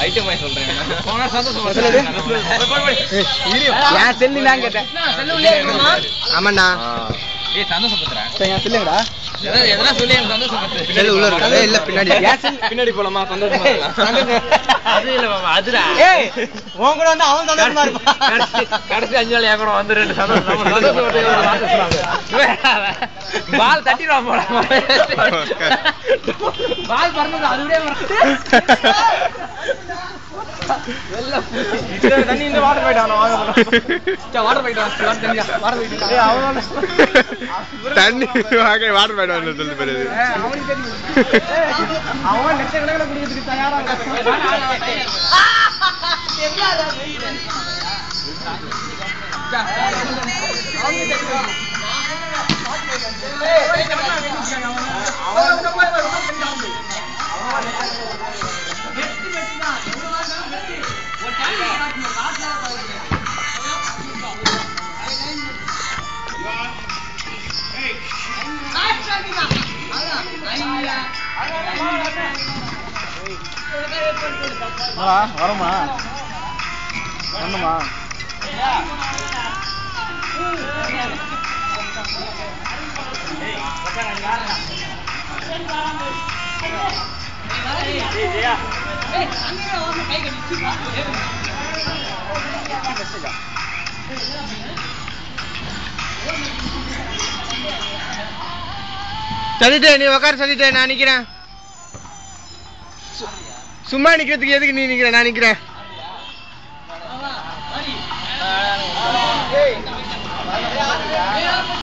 Item வாங்கி சொல்றேன். ஏன் செல்லு நான் கேட்டேன். ஆமாண்ணா. ஏய் சந்தோஷப்படுறேன். என் செல்லுங்கடா. எதனா சொல்லி எனக்கு சந்தோஷப்படுறேன். செல்லு உள்ள இருக்கா? இல்ல பின்னாடி. ஏன் செல்லு பின்னாடி போலாமா? சந்தோஷமா இருக்கலாம். அது இல்ல மாமா, அதுடா. ஏய் உன் கூட வந்து அவன் சந்தோஷமா இருப்பான். கடைசி 5 நாள் என் கூட வந்து 2 சந்தோஷப்பட்டு பால் தட்டிடுவான் போல. பால் பறந்தது அதுவே தண்ணி இந்த வாட்டர் போயிட்டான். வாங்க வாட்டர் போயிட்டான். தண்ணி வாட்டர் போயிட்டான் சொல்லி போயிருது. அவன் லட்சக்கணக்கில் குடிக்கிறதுக்கு தயாரா வருமா ஒண்ணுமா சதிட்டே நீ உக்கார சதிட்டே நான் நிக்கிறேன். சும்மா நிக்கிறதுக்கு எதுக்கு நீ நிக்கிற? நான் நிக்கிறேன்.